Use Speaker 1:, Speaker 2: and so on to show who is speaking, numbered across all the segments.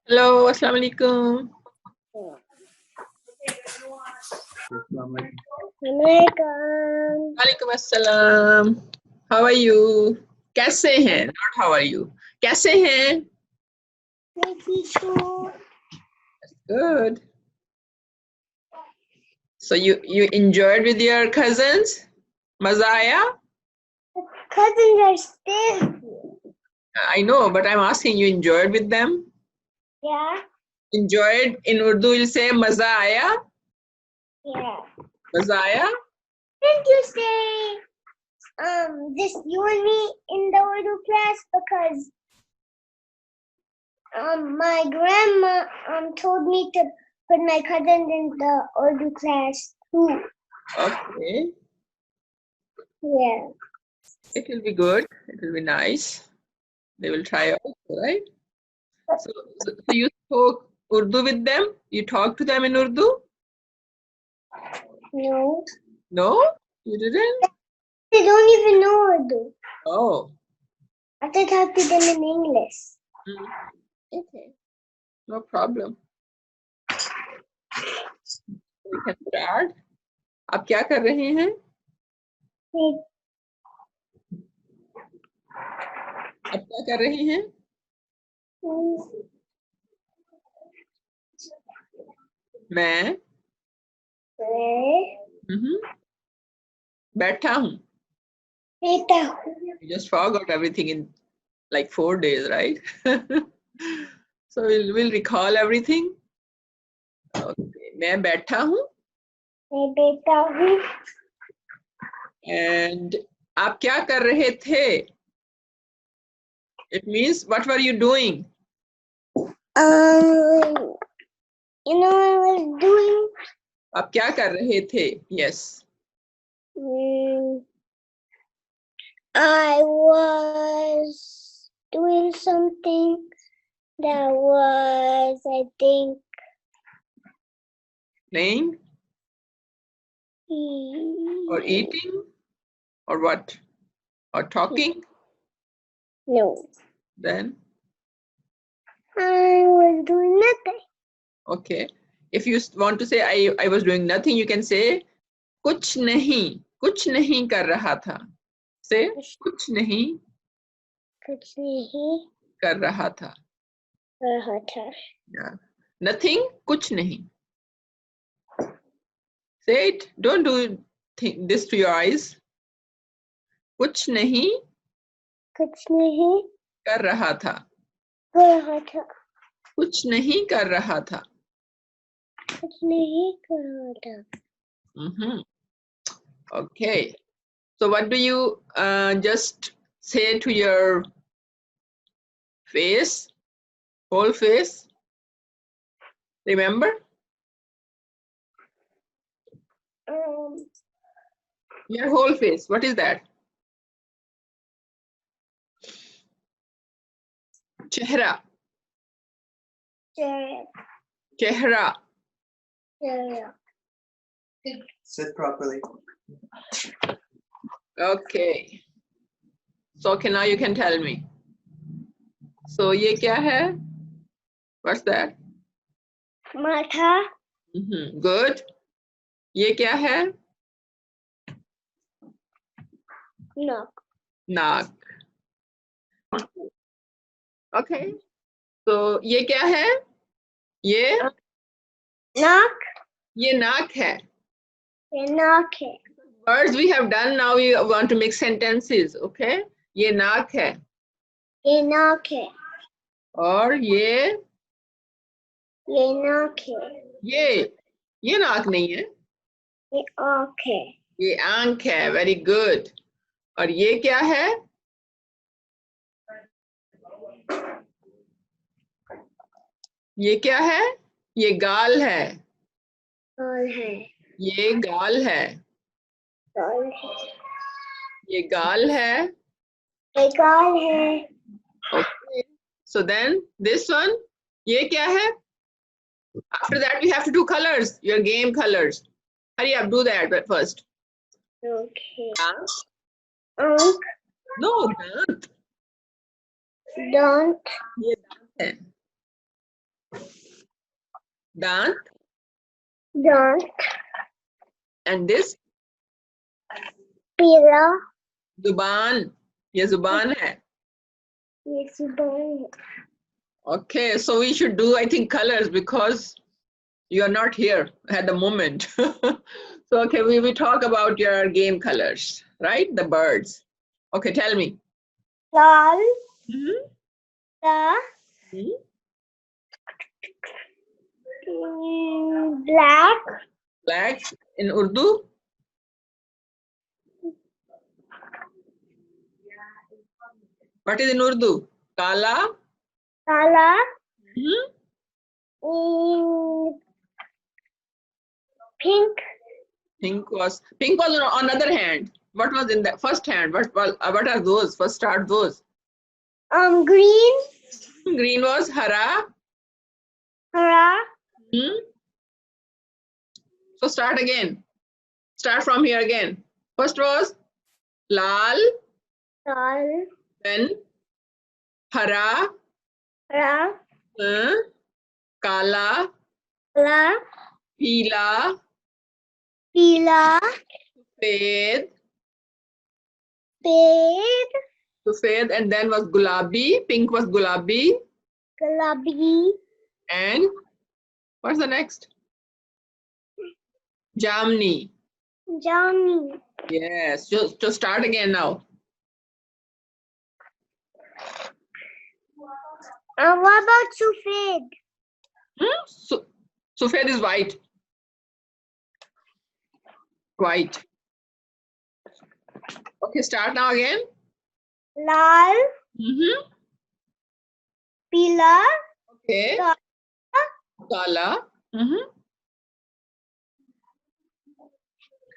Speaker 1: Hello, Assalamu alaikum. Alaikum assalam. How are you? कैसे हैं? Not how are you. कैसे हैं? Good. So you enjoyed with your cousins? मजा आया?
Speaker 2: Cousins are still here.
Speaker 1: I know, but I'm asking you enjoyed with them?
Speaker 2: Yeah.
Speaker 1: Enjoyed in Urdu we'll say मजा आया?
Speaker 2: Yeah.
Speaker 1: मजा आया?
Speaker 2: Did you say just you and me in the Urdu class because my grandma told me to put my cousins in the Urdu class too.
Speaker 1: Okay.
Speaker 2: Yeah.
Speaker 1: It will be good. It will be nice. They will try also, right? So you spoke Urdu with them? You talked to them in Urdu?
Speaker 2: No.
Speaker 1: No? You didn't?
Speaker 2: They don't even know Urdu.
Speaker 1: Oh.
Speaker 2: I have to talk to them in English.
Speaker 1: Okay. No problem. We can start. आप क्या कर रहे हैं? आप क्या कर रहे हैं? मैं बैठा हूँ. You just forgot everything in like 4 days, right? So we'll recall everything. Okay. मैं बैठा हूँ. And आप क्या कर रहे थे? It means what were you doing?
Speaker 2: You know what I was doing?
Speaker 1: आप क्या कर रहे थे? Yes.
Speaker 2: I was doing something that was, I think,
Speaker 1: Playing or eating or what? Or talking?
Speaker 2: No.
Speaker 1: Then
Speaker 2: I was doing nothing.
Speaker 1: okay. If you want to say I was doing nothing, you can say कुछ नहीं कर रहा था. Say कुछ नहीं कर रहा था. Yeah. Nothing, कुछ नहीं. Say it. Don't do this to your eyes. कुछ नहीं कर रहा था. कुछ नहीं कर रहा था. Okay. So what do you just say to your face, whole face? Remember? Your whole face. What is that? Chehra. Chehra.
Speaker 3: Sit properly.
Speaker 1: Okay. So okay, now you can tell me. So ये क्या है? What's that?
Speaker 2: Matha.
Speaker 1: Good. ये क्या है?
Speaker 2: No.
Speaker 1: नाक. Okay. So ये क्या है? ये
Speaker 2: Knock.
Speaker 1: ये नाक है.
Speaker 2: Knock it.
Speaker 1: Words we have done, now we want to make sentences. Okay. ये नाक है.
Speaker 2: Knock it.
Speaker 1: और ये
Speaker 2: Knock it.
Speaker 1: ये नाक नहीं है.
Speaker 2: Okay.
Speaker 1: ये आंख है. Very good. और ये क्या है? ये क्या है? ये गाल है. ये गाल है. ये गाल है. Okay. So then this one, ये क्या है? After that we have to do colors. Your game colors. Hurry up, do that first.
Speaker 2: Okay.
Speaker 1: Daant. No, daant.
Speaker 2: Don't.
Speaker 1: ये दांत है. Dant.
Speaker 2: Dant.
Speaker 1: And this
Speaker 2: Pila.
Speaker 1: Zuban. ये जुबान है.
Speaker 2: Yes, Zuban.
Speaker 1: Okay, so we should do, I think, colors because you are not here at the moment. So, okay, we will talk about your game colors, right? The birds. Okay, tell me.
Speaker 2: Lal.
Speaker 1: Mhm.
Speaker 2: La.
Speaker 1: Mhm.
Speaker 2: Black.
Speaker 1: Black in Urdu. What is in Urdu? Kala.
Speaker 2: Kala.
Speaker 1: Mhm.
Speaker 2: Pink.
Speaker 1: Pink was on other hand. What was in the first hand? What are those? First start those.
Speaker 2: Green.
Speaker 1: Green was hara.
Speaker 2: Hara.
Speaker 1: Hmm? So start again. Start from here again. First was lal,
Speaker 2: Lal.
Speaker 1: then hara,
Speaker 2: Hara.
Speaker 1: kala,
Speaker 2: La.
Speaker 1: peela,
Speaker 2: Pila.
Speaker 1: sufed,
Speaker 2: Ped.
Speaker 1: sufed, and then was gulabi. Pink was gulabi.
Speaker 2: Gulabi.
Speaker 1: And what's the next? Jamni.
Speaker 2: Jamni.
Speaker 1: Yes, just start again now.
Speaker 2: What about Sufed?
Speaker 1: Sufed is white. White. Okay, start now again.
Speaker 2: Lal. Pila.
Speaker 1: Okay. Kala.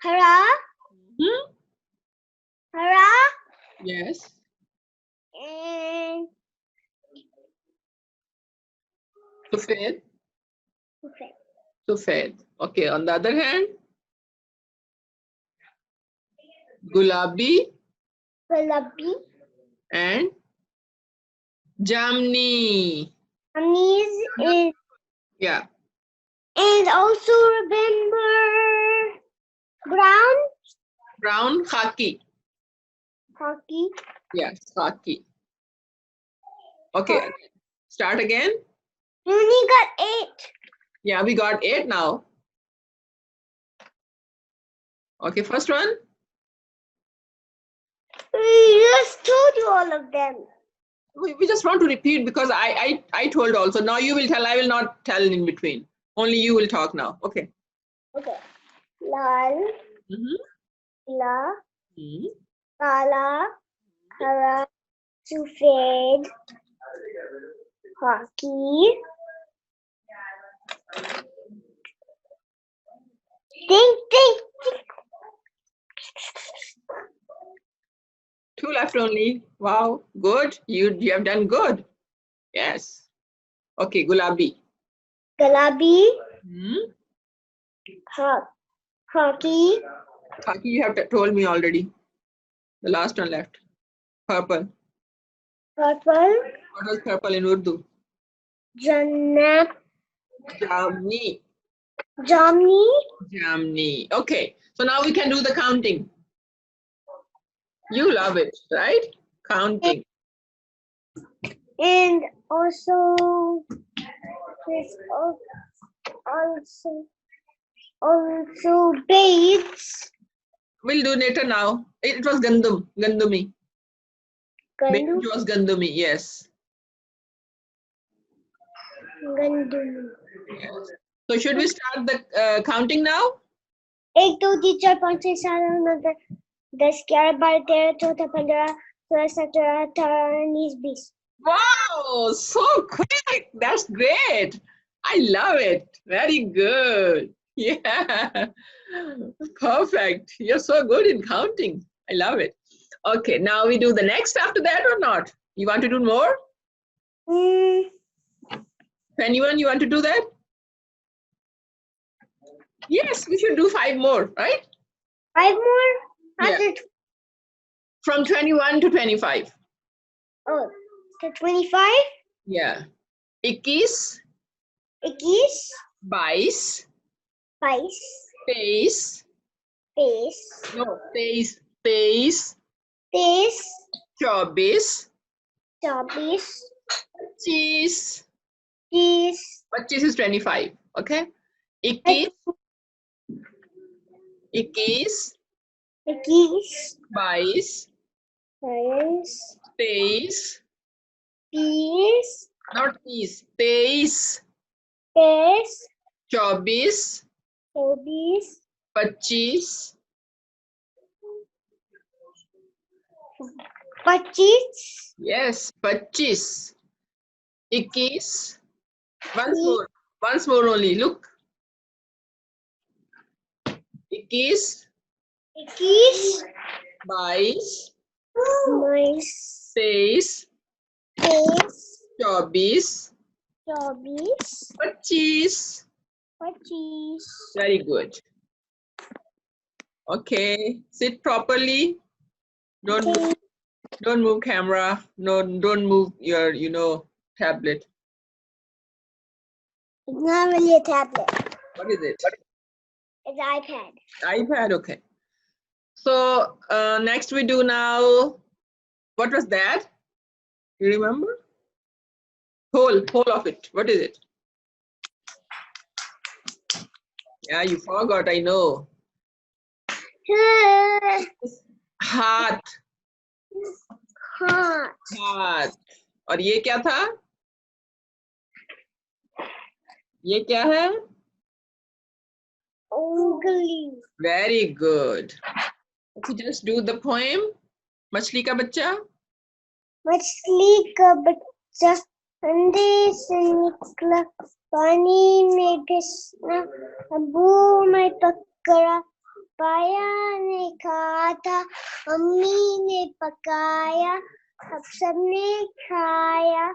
Speaker 2: Hara. Hara.
Speaker 1: Yes.
Speaker 2: And
Speaker 1: Sufed.
Speaker 2: Sufed.
Speaker 1: Sufed. Okay, on the other hand, gulabi
Speaker 2: Gulabi.
Speaker 1: and jamni.
Speaker 2: Anis is,
Speaker 1: Yeah.
Speaker 2: and also remember brown.
Speaker 1: Brown, khaki.
Speaker 2: Hockey.
Speaker 1: Yes, khaki. Okay, start again.
Speaker 2: You only got 8.
Speaker 1: Yeah, we got 8 now. Okay, first one.
Speaker 2: We just told you all of them.
Speaker 1: We just want to repeat because I told also. Now you will tell. I will not tell in between. Only you will talk now. Okay.
Speaker 2: Okay. Lal. La.
Speaker 1: Mhm.
Speaker 2: Kala. Hara. Sufed. Hockey. Think.
Speaker 1: 2 left only. Wow, good. You have done good. Yes. Okay, gulabi.
Speaker 2: Gulabi.
Speaker 1: Hmm?
Speaker 2: Hockey.
Speaker 1: Khaki you have told me already. The last one left. Purple.
Speaker 2: Purple.
Speaker 1: What was purple in Urdu?
Speaker 2: Jannat.
Speaker 1: Jamni.
Speaker 2: Jamni.
Speaker 1: Jamni. Okay. So now we can do the counting. You love it, right? Counting.
Speaker 2: And also there's also beads.
Speaker 1: We'll do later now. It was gandum. Gandumi.
Speaker 2: Gandu.
Speaker 1: It was gandumi. Yes.
Speaker 2: Gandu.
Speaker 1: Yes. So should we start the counting now?
Speaker 2: 1 2 3 4 5 6 7 8 9 10 11 12 13 14 15 16 17 18 19 20.
Speaker 1: Wow, so quick. That's great. I love it. Very good. Yeah. Perfect. You're so good in counting. I love it. Okay, now we do the next after that or not? You want to do more? Anyone, you want to do that? Yes, we should do 5 more, right?
Speaker 2: 5 more?
Speaker 1: Yeah. From 21 to 25.
Speaker 2: Oh, to 25?
Speaker 1: Yeah. 21,
Speaker 2: 21,
Speaker 1: 22,
Speaker 2: Spice.
Speaker 1: 23,
Speaker 2: Face.
Speaker 1: no, 23, 24,
Speaker 2: Face.
Speaker 1: 25,
Speaker 2: Chobbies.
Speaker 1: 25.
Speaker 2: Cheese.
Speaker 1: 25 is 25, okay? 21, 21,
Speaker 2: The geese.
Speaker 1: 22,
Speaker 2: Rice.
Speaker 1: 23,
Speaker 2: Peas.
Speaker 1: not these, 23,
Speaker 2: Pears.
Speaker 1: 24,
Speaker 2: Chobbies.
Speaker 1: 25,
Speaker 2: Pachis.
Speaker 1: yes, 25, 21, once more only, look, 21,
Speaker 2: Geese.
Speaker 1: 22,
Speaker 2: Mice.
Speaker 1: 23,
Speaker 2: Face.
Speaker 1: 24,
Speaker 2: Chobbies.
Speaker 1: 25.
Speaker 2: Pachis.
Speaker 1: Very good. Okay, sit properly. Don't move camera. No, don't move your, tablet.
Speaker 2: It's not really a tablet.
Speaker 1: What is it?
Speaker 2: It's an iPad.
Speaker 1: iPad, okay. So next we do now, what was that? You remember? Whole of it. What is it? Yeah, you forgot, I know. Heart.
Speaker 2: Heart.
Speaker 1: Heart. और ये क्या था? ये क्या है?
Speaker 2: Ugly.
Speaker 1: Very good. Okay, just do the poem. मछली का बच्चा.
Speaker 2: मछली का बच्चा अंडे से निकला पानी में घिसना अबू में पकड़ा पाया ने खाया था मम्मी ने पकाया अब सबने खाया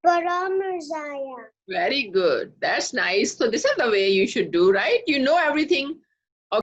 Speaker 2: बड़ा मजा आया.
Speaker 1: Very good. That's nice. So this is the way you should do, right? You know everything.